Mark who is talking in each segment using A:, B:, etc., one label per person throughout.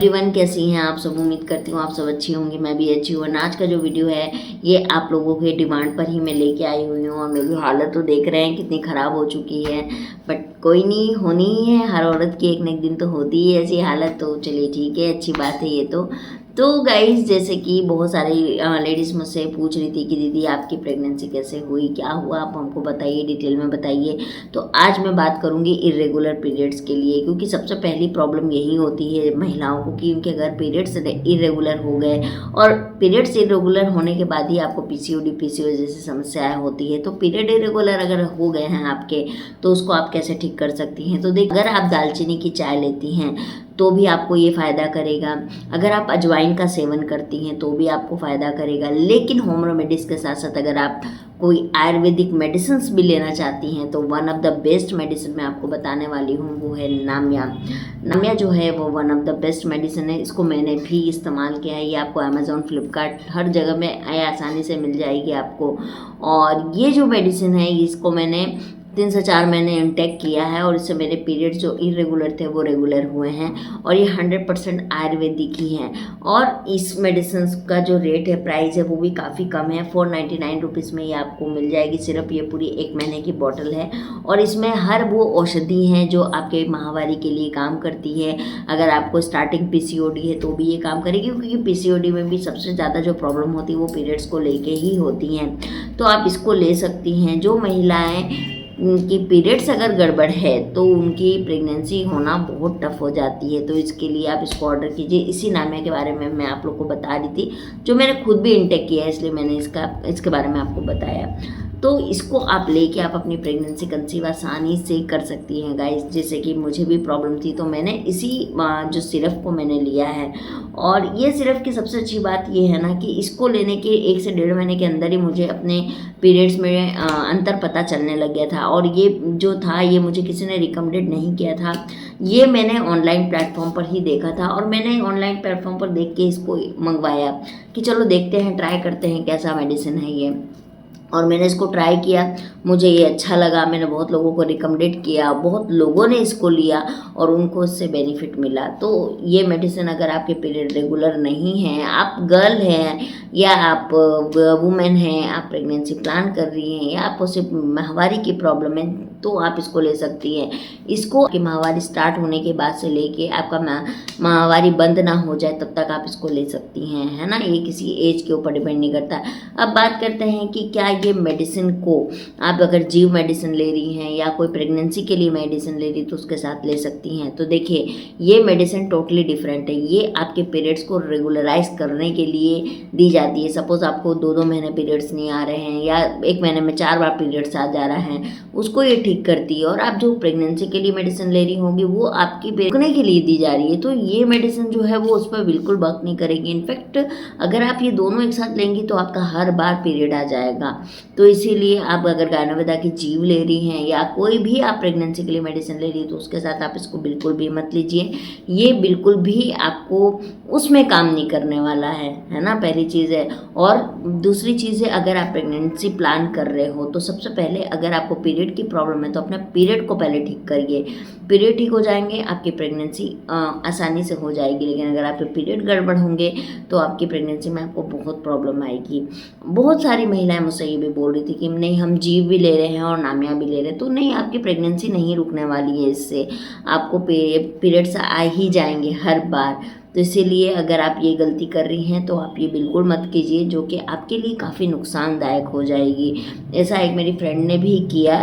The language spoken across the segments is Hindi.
A: एवरीवन, कैसी हैं आप सब। उम्मीद करती हूँ आप सब अच्छी होंगी, मैं भी अच्छी हूँ। आज का जो वीडियो है ये आप लोगों के डिमांड पर ही मैं लेके आई हुई हूँ। और मेरी हालत तो देख रहे हैं कितनी ख़राब हो चुकी है, बट कोई नहीं, होनी ही है। हर औरत की एक न एक दिन तो होती ही है ऐसी हालत। तो चलिए ठीक है, अच्छी बात है ये तो गाइस, जैसे कि बहुत सारी लेडीज़ मुझसे पूछ रही थी कि दीदी आपकी प्रेगनेंसी कैसे हुई, क्या हुआ, आप हमको बताइए, डिटेल में बताइए। तो आज मैं बात करूंगी इरेगुलर पीरियड्स के लिए, क्योंकि सबसे पहली प्रॉब्लम यही होती है महिलाओं को कि उनके अगर पीरियड्स इरेगुलर हो गए, और पीरियड्स इरेगुलर होने के बाद ही आपको पीसीओडी जैसी समस्याएं होती है। तो पीरियड इरेगुलर अगर हो गए हैं आपके, तो उसको आप कैसे ठीक कर सकती हैं। तो देख, अगर आप दालचीनी की चाय लेती हैं तो भी आपको ये फ़ायदा करेगा। अगर आप अजवाइन का सेवन करती हैं तो भी आपको फ़ायदा करेगा। लेकिन होम रेमेडीज़ के साथ साथ अगर आप कोई आयुर्वेदिक मेडिसिन्स भी लेना चाहती हैं तो one of the best medicine मैं आपको बताने वाली हूँ, वो है नामिया। नामिया जो है वो one of the best medicine है। इसको मैंने भी इस्तेमाल किया है। ये आपको अमेज़ॉन, फ्लिपकार्ट हर जगह में आसानी से मिल जाएगी आपको। और ये जो मेडिसिन है इसको मैंने 3 से 4 महीने इंटेक किया है, और इससे मेरे पीरियड्स जो इरेगुलर थे वो रेगुलर हुए हैं। और ये 100% आयुर्वेदिक ही हैं। और इस मेडिसिन का जो रेट है, प्राइस है, वो भी काफ़ी कम है। 499 रुपीज़ में ये आपको मिल जाएगी। सिर्फ ये पूरी 1 महीने की बॉटल है, और इसमें हर वो औषधि हैं जो आपके माहवारी के लिए काम करती है। अगर आपको स्टार्टिंग पीसीओडी है तो भी ये काम करेगी, क्योंकि पीसीओडी में भी सबसे ज़्यादा जो प्रॉब्लम होती है वो पीरियड्स को लेके ही होती हैं। तो आप इसको ले सकती हैं। जो महिलाएँ उनकी पीरियड्स अगर गड़बड़ है तो उनकी प्रेगनेंसी होना बहुत टफ हो जाती है। तो इसके लिए आप इसको ऑर्डर कीजिए। इसी नामिया के बारे में मैं आप लोग को बता रही थी, जो मैंने खुद भी इंटेक किया है, इसलिए मैंने इसके बारे में आपको बताया। तो इसको आप लेके आप अपनी प्रेगनेंसी कंसीव आसानी से कर सकती हैं गाइस। जैसे कि मुझे भी प्रॉब्लम थी तो मैंने इसी जो सिरप को मैंने लिया है। और ये सिरप की सबसे अच्छी बात ये है ना कि इसको लेने के 1 से 1.5 महीने के अंदर ही मुझे अपने पीरियड्स में अंतर पता चलने लग गया था। और ये जो था ये मुझे किसी ने रिकमेंडेड नहीं किया था, ये मैंने ऑनलाइन प्लेटफॉर्म पर ही देखा था। और मैंने ऑनलाइन प्लेटफॉर्म पर देख के इसको मंगवाया कि चलो देखते हैं, ट्राई करते हैं कैसा मेडिसिन है ये। और मैंने इसको ट्राई किया, मुझे ये अच्छा लगा। मैंने बहुत लोगों को रिकमेंडेड किया, बहुत लोगों ने इसको लिया और उनको इससे बेनिफिट मिला। तो ये मेडिसिन अगर आपके पीरियड रेगुलर नहीं हैं, आप गर्ल हैं या आप वुमेन हैं, आप प्रेगनेंसी प्लान कर रही हैं, या आपको सिर्फ माहवारी की प्रॉब्लम है, तो आप इसको ले सकती हैं। इसको आपकी माहवारी स्टार्ट होने के बाद से लेके आपका माहवारी बंद ना हो जाए तब तक आप इसको ले सकती हैं, है ना। ये किसी एज के ऊपर डिपेंड नहीं करता। अब बात करते हैं कि क्या ये मेडिसिन को आप अगर जीव मेडिसिन ले रही हैं या कोई प्रेगनेंसी के लिए मेडिसिन ले रही तो उसके साथ ले सकती हैं। तो देखिए, ये मेडिसिन टोटली डिफरेंट है। ये आपके पीरियड्स को रेगुलराइज करने के लिए दी जाती है। सपोज आपको 2-2 महीने पीरियड्स नहीं आ रहे हैं, या 1 महीने में 4 बार पीरियड्स आ जा रहा है, उसको ये ठीक करती है। और आप जो प्रेगनेंसी के लिए मेडिसिन ले रही होंगी वो आपकी रुकने के लिए दी जा रही है। तो ये मेडिसिन जो है वो उस पर बिल्कुल वर्क नहीं करेगी। इनफैक्ट अगर आप ये दोनों एक साथ लेंगी तो आपका हर बार पीरियड आ जाएगा। तो इसीलिए आप अगर गायनोवेदा की जीव ले रही हैं या कोई भी आप प्रेगनेंसी के लिए मेडिसिन ले रही है तो उसके साथ आप इसको बिल्कुल भी मत लीजिए। ये बिल्कुल भी आपको उसमें काम नहीं करने वाला है ना, पहली चीज़ है। और दूसरी चीज़ है, अगर आप प्रेगनेंसी प्लान कर रहे हो तो सबसे पहले अगर आपको पीरियड की प्रॉब्लम है तो अपने पीरियड को पहले ठीक करिए। पीरियड ठीक हो जाएंगे, आपकी प्रेगनेंसी आसानी से हो जाएगी। लेकिन अगर आपके पीरियड गड़बड़ होंगे तो आपकी प्रेगनेंसी में आपको बहुत प्रॉब्लम आएगी। बहुत सारी महिलाएं मुझसे ये भी बोल रही थी कि नहीं, हम जीव भी ले रहे हैं और नामिया भी ले रहे हैं। तो नहीं, आपकी प्रेगनेंसी नहीं रुकने वाली है इससे, आपको पीरियड्स आ ही जाएंगे हर बार। तो इसीलिए अगर आप ये गलती कर रही हैं तो आप ये बिल्कुल मत कीजिए, जो कि आपके लिए काफ़ी नुकसानदायक हो जाएगी। ऐसा एक मेरी फ्रेंड ने भी किया,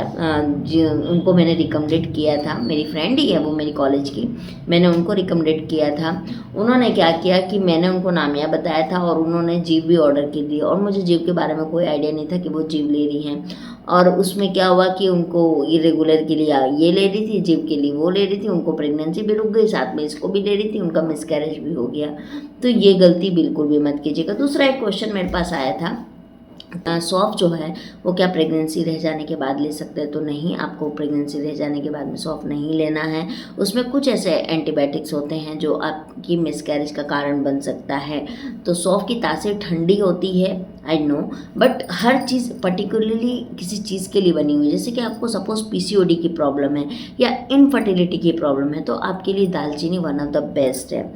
A: उनको मैंने रिकमेंडेड किया था। मेरी फ्रेंड ही है वो, मेरी कॉलेज की, मैंने उनको रिकमेंडेड किया था। उन्होंने क्या किया कि मैंने उनको नामिया बताया था और उन्होंने जीव भी ऑर्डर की दी। और मुझे जीव के बारे में कोई आइडिया नहीं था कि वो जीव ले रही हैं। और उसमें क्या हुआ कि उनको इरेगुलर के लिए ये ले रही थी, जीव के लिए वो ले रही थी, उनको प्रेगनेंसी भी रुक गई, साथ में इसको भी ले रही थी, उनका मिसकैरेज भी हो गया। तो ये गलती बिल्कुल भी मत कीजिएगा। दूसरा एक क्वेश्चन मेरे पास आया था, सौंफ जो है वो क्या प्रेगनेंसी रह जाने के बाद ले सकते हैं। तो नहीं, आपको प्रेगनेंसी रह जाने के बाद में सौंफ नहीं लेना है। उसमें कुछ ऐसे एंटीबायोटिक्स होते हैं जो आपकी मिसकैरेज का कारण बन सकता है। तो सौंफ की तासीर ठंडी होती है, I know, but her cheese particularly किसी चीज़ के लिए बनी हुई है। जैसे कि आपको सपोज पीसीओडी की प्रॉब्लम है या इनफर्टिलिटी की प्रॉब्लम है तो आपके लिए दालचीनी वन ऑफ द बेस्ट है।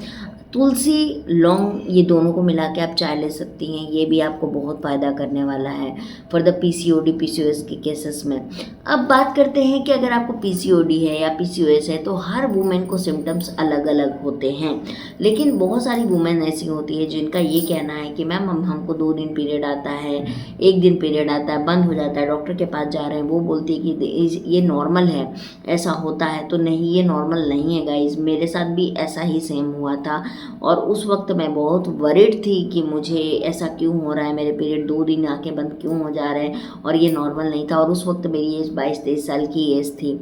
A: तुलसी, लौंग, ये दोनों को मिला के आप चाय ले सकती हैं। ये भी आपको बहुत फ़ायदा करने वाला है फॉर द पीसीओडी पीसीओएस के केसेस में। अब बात करते हैं कि अगर आपको पीसीओडी है या पीसीओएस है तो हर वुमेन को सिम्टम्स अलग अलग होते हैं, लेकिन बहुत सारी वुमेन ऐसी होती है जिनका ये कहना है कि मैम हमको 2 दिन पीरियड आता है, 1 दिन पीरियड आता है, बंद हो जाता है, डॉक्टर के पास जा रहे हैं, वो बोलती है कि ये नॉर्मल है, ऐसा होता है। तो नहीं, ये नॉर्मल नहीं है गाइज। मेरे साथ भी ऐसा ही सेम हुआ था और उस वक्त मैं बहुत वरिड थी कि मुझे ऐसा क्यों हो रहा है, मेरे पीरियड 2 दिन आके बंद क्यों हो जा रहे हैं और ये नॉर्मल नहीं था। और उस वक्त मेरी एज 22-23 साल की एज थी।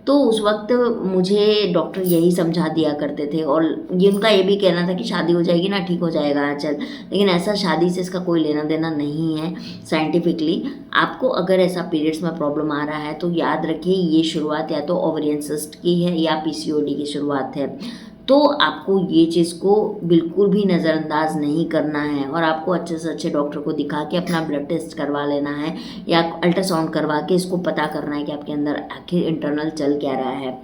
A: तो उस वक्त मुझे डॉक्टर यही समझा दिया करते थे और उनका ये भी कहना था कि शादी हो जाएगी ना, ठीक हो जाएगा चल। लेकिन ऐसा शादी से इसका कोई लेना देना नहीं है साइंटिफिकली। आपको अगर ऐसा पीरियड्स में प्रॉब्लम आ रहा है तो याद रखिए ये शुरुआत या तो ओवेरियन सिस्ट की है या पीसीओडी की शुरुआत है। तो आपको ये चीज़ को बिल्कुल भी नज़रअंदाज नहीं करना है और आपको अच्छे से अच्छे डॉक्टर को दिखा के अपना ब्लड टेस्ट करवा लेना है या अल्ट्रासाउंड करवा के इसको पता करना है कि आपके अंदर आखिर इंटरनल चल क्या रहा है।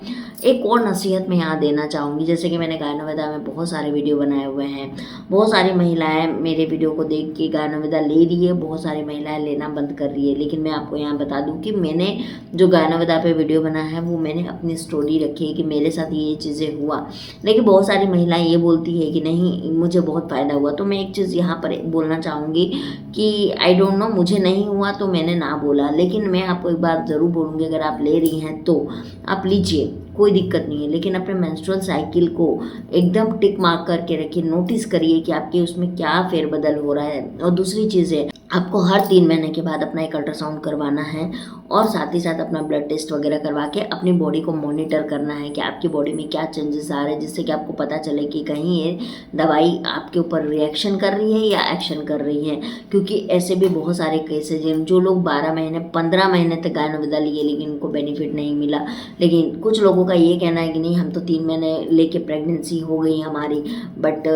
A: एक और नसीहत मैं यहाँ देना चाहूँगी, जैसे कि मैंने गायनोविदा में बहुत सारे वीडियो बनाए हुए हैं, बहुत सारी महिलाएँ मेरे वीडियो को देख के गायनोविदा ले रही है, बहुत सारी महिलाएँ लेना बंद कर रही है। लेकिन मैं आपको यहाँ बता दूँ कि मैंने जो गायनोविदा पे वीडियो बनाया है वो मैंने अपनी स्टोरी रखी है कि मेरे साथ ये चीज़ें हुआ। लेकिन बहुत सारी महिलाएं ये बोलती है कि नहीं मुझे बहुत फ़ायदा हुआ। तो मैं एक चीज़ यहाँ पर बोलना चाहूँगी कि आई डोंट नो, मुझे नहीं हुआ तो मैंने ना बोला, लेकिन मैं आपको एक बात ज़रूर बोलूँगी, अगर आप ले रही हैं तो आप लीजिए, कोई दिक्कत नहीं है। लेकिन अपने मेंस्ट्रुअल साइकिल को एकदम टिक मार्क करके रखिए, नोटिस करिए कि आपके उसमें क्या फेरबदल हो रहा है। और दूसरी चीज़ है, आपको हर 3 महीने के बाद अपना एक अल्ट्रासाउंड करवाना है और साथ ही साथ अपना ब्लड टेस्ट वगैरह करवा के अपनी बॉडी को मॉनिटर करना है कि आपकी बॉडी में क्या चेंजेस आ रहे हैं, जिससे कि आपको पता चले कि कहीं ये दवाई आपके ऊपर रिएक्शन कर रही है या एक्शन कर रही है। क्योंकि ऐसे भी बहुत सारे केसेज हैं जो लोग 12 महीने 15 महीने तक गायनोविदा लिए लेकिन उनको बेनिफिट नहीं मिला। लेकिन कुछ लोगों का ये कहना है कि नहीं हम तो 3 महीने लेके प्रेगनेंसी हो गई हमारी। बट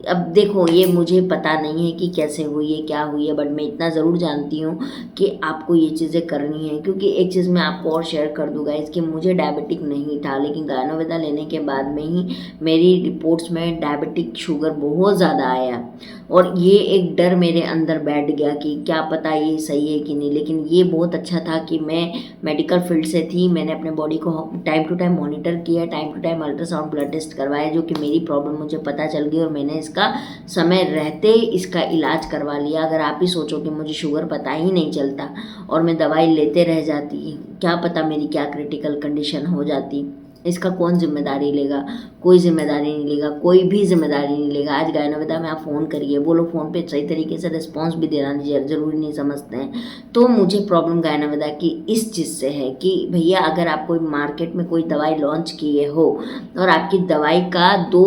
A: अब देखो, ये मुझे पता नहीं है कि कैसे हुई है क्या हुई है, बट मैं इतना ज़रूर जानती हूँ कि आपको ये चीज़ें करनी है। क्योंकि एक चीज़ मैं आपको और शेयर कर दूँगा, इसके मुझे डायबिटिक नहीं था, लेकिन गायनोविदा लेने के बाद में ही मेरी रिपोर्ट्स में डायबिटिक शुगर बहुत ज़्यादा आया और ये एक डर मेरे अंदर बैठ गया कि क्या पता ये सही है कि नहीं। लेकिन ये बहुत अच्छा था कि मैं मेडिकल फील्ड से थी, मैंने अपने बॉडी को टाइम टू टाइम मॉनिटर किया, time to time ultrasound blood test करवाया, जो कि मेरी प्रॉब्लम मुझे पता चल गई और मैंने इसका समय रहते इसका इलाज करवा लिया। अगर आप ही सोचो कि मुझे शुगर पता ही नहीं चलता और मैं दवाई लेते रह जाती, क्या पता मेरी क्या क्रिटिकल कंडीशन हो जाती, इसका कौन जिम्मेदारी लेगा? कोई जिम्मेदारी नहीं लेगा, कोई भी जिम्मेदारी नहीं लेगा। आज गायनोविदा में आप फ़ोन करिए, वो लोग फ़ोन पे सही तरीके से रिस्पॉन्स भी देना ज़रूरी नहीं समझते हैं। तो मुझे प्रॉब्लम गायनोविदा की इस चीज़ से है कि भैया अगर आप कोई मार्केट में कोई दवाई लॉन्च किए हो और आपकी दवाई का 2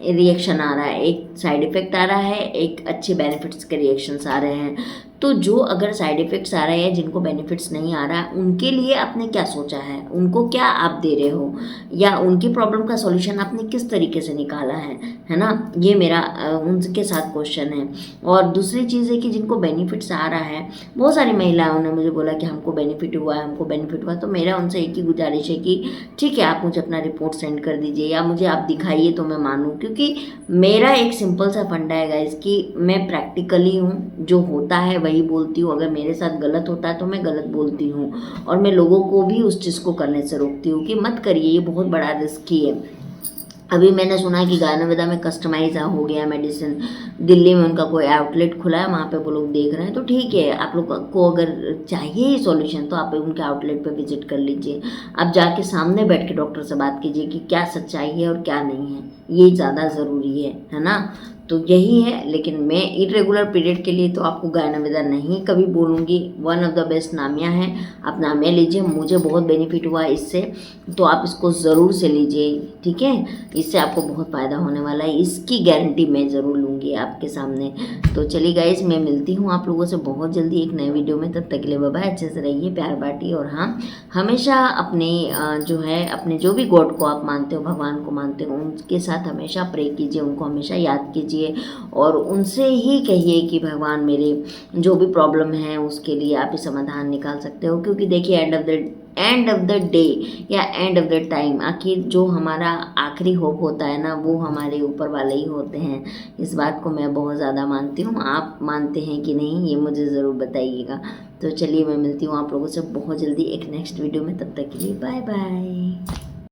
A: रिएक्शन आ रहा है, एक साइड इफ़ेक्ट आ रहा है, एक अच्छे बेनिफिट्स के रिएक्शंस आ रहे हैं, तो जो अगर साइड इफ़ेक्ट्स आ रहे हैं जिनको बेनिफिट्स नहीं आ रहा है उनके लिए आपने क्या सोचा है, उनको क्या आप दे रहे हो, या उनकी प्रॉब्लम का सॉल्यूशन आपने किस तरीके से निकाला है ना? ये मेरा उनके साथ क्वेश्चन है। और दूसरी चीज़ है कि जिनको बेनिफिट्स आ रहा है, बहुत सारी महिलाओं ने मुझे बोला कि हमको बेनिफिट हुआ है, हमको बेनिफिट हुआ। तो मेरा उनसे एक ही गुजारिश है कि ठीक है आप मुझे अपना रिपोर्ट सेंड कर दीजिए या मुझे आप दिखाइए तो मैं मानूँ। क्योंकि मेरा एक सिंपल सा फंडा है गाइस कि मैं प्रैक्टिकली हूँ, जो होता है वही बोलती हूँ। अगर मेरे साथ गलत होता है तो मैं गलत बोलती हूँ और मैं लोगों को भी उस चीज़ को करने से रोकती हूँ कि मत करिए, ये बहुत बड़ा रिस्क ही है। अभी मैंने सुना है कि गायनोविदा में कस्टमाइज हो गया मेडिसिन, दिल्ली में उनका कोई आउटलेट खुला है, वहाँ पे वो लोग देख रहे हैं। तो ठीक है, आप लोग को अगर चाहिए ये सॉल्यूशन तो आप उनके आउटलेट पे विजिट कर लीजिए, आप जाके सामने बैठ के डॉक्टर से बात कीजिए कि क्या सच्चाई है और क्या नहीं है, ये ज़्यादा ज़रूरी है ना? तो यही है। लेकिन मैं इरेगुलर पीरियड के लिए तो आपको गायनोविदा नहीं कभी बोलूँगी, वन ऑफ द बेस्ट नामिया है, आप नामिया लीजिए, मुझे बहुत बेनिफिट हुआ इससे, तो आप इसको ज़रूर से लीजिए, ठीक है? इससे आपको बहुत फ़ायदा होने वाला है, इसकी गारंटी मैं ज़रूर लूँगी आपके सामने। तो चलिए गाइस, मैं मिलती हूँ आप लोगों से बहुत जल्दी एक नए वीडियो में, तब तक के लिए बाय बाय, अच्छे से रहिए, प्यार बांटिए। और हाँ, हमेशा अपने जो है अपने जो भी गॉड को आप मानते हो, भगवान को मानते हो, उनके साथ हमेशा प्रे कीजिए, उनको हमेशा याद कीजिए। कीजिए और उनसे ही कहिए कि भगवान मेरे जो भी प्रॉब्लम है उसके लिए आप ही समाधान निकाल सकते हो। क्योंकि देखिए एंड ऑफ द डे या एंड ऑफ द टाइम आखिर जो हमारा आखिरी होप होता है ना, वो हमारे ऊपर वाले ही होते हैं। इस बात को मैं बहुत ज़्यादा मानती हूँ। आप मानते हैं कि नहीं, ये मुझे ज़रूर बताइएगा। तो चलिए, मैं मिलती हूँ आप लोगों से बहुत जल्दी एक नेक्स्ट वीडियो में। तब तक के लिए बाय बाय।